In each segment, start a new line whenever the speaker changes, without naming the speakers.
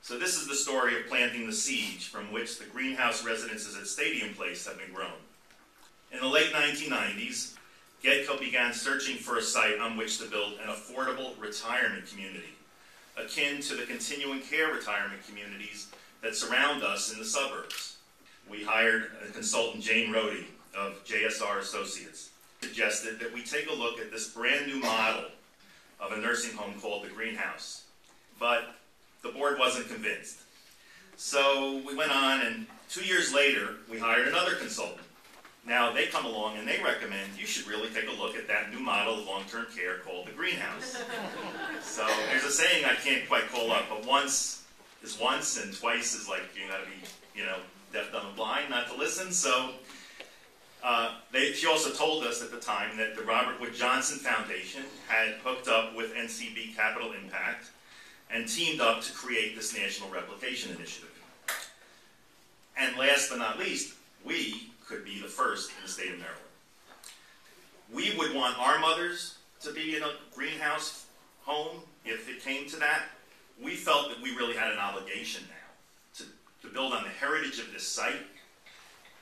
So this is the story of planting the seed from which the greenhouse residences at Stadium Place have been grown. In the late 1990s, GEDCO began searching for a site on which to build an affordable retirement community, akin to the continuing care retirement communities that surround us in the suburbs. We hired a consultant, Jane Rohde of JSR Associates, suggested that we take a look at this brand new model of a nursing home called the Greenhouse. But the board wasn't convinced. So we went on, and 2 years later, we hired another consultant. Now they come along and they recommend you should really take a look at that new model of long-term care called the Greenhouse. So there's a saying I can't quite call up, but once is once and twice is like you gotta be, deaf, dumb, and blind not to listen. So she also told us at the time that the Robert Wood Johnson Foundation had hooked up with NCB Capital Impact and teamed up to create this National Replication Initiative. And last but not least, we could be the first in the state of Maryland. We would want our mothers to be in a greenhouse home if it came to that. We felt that we really had an obligation now to build on the heritage of this site,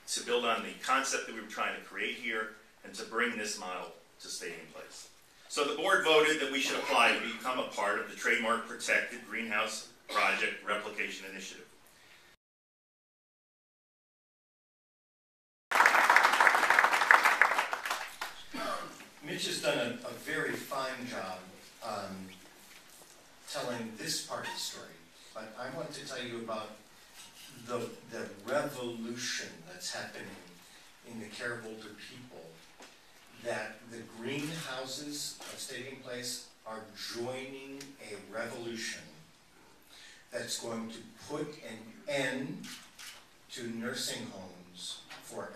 to build on the concept that we were trying to create here, and to bring this model to Stadium Place. So the board voted that we should apply to become a part of the trademark protected Greenhouse Project Replication Initiative.
Mitch has done a very fine job telling this part of the story, but I want to tell you about the revolution that's happening in the care of older people, that the greenhouses of Stadium Place are joining a revolution that's going to put an end to nursing homes forever.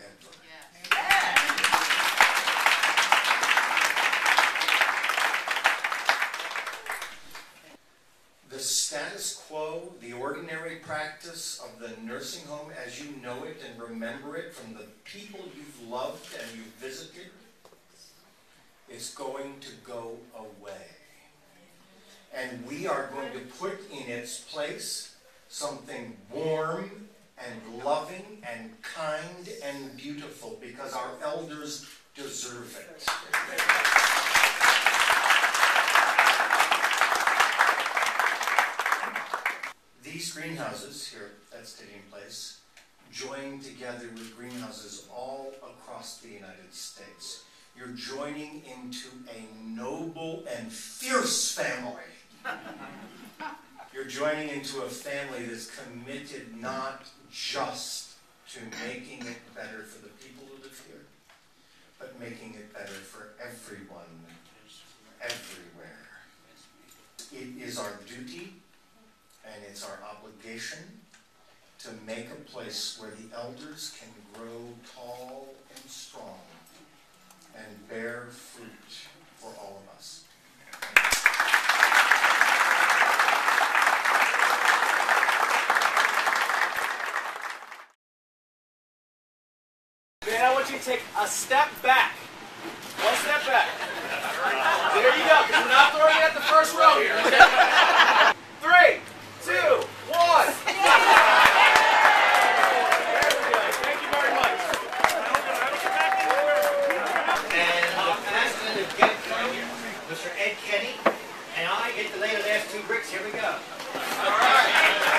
The status quo, the ordinary practice of the nursing home as you know it and remember it from the people you've loved and you've visited, is going to go away. And we are going to put in its place something warm and loving and kind and beautiful, because our elders deserve it. These greenhouses here at Stadium Place join together with greenhouses all across the United States. You're joining into a noble and fierce family. You're joining into a family that's committed not just to making it better for the people who live here, but making it better for everyone, everywhere. It is our duty and it's our obligation to make a place where the elders can grow tall and strong and bear fruit for all of us.
Man, I want you to take a step back. One step back. There you go, because we're not throwing it at the first row here. 3, 2, 1. There we go. Thank you very much.
And the president of GEDCO, Mr. Ed Kenny, and I get to lay the last 2 bricks. Here we go.
All right.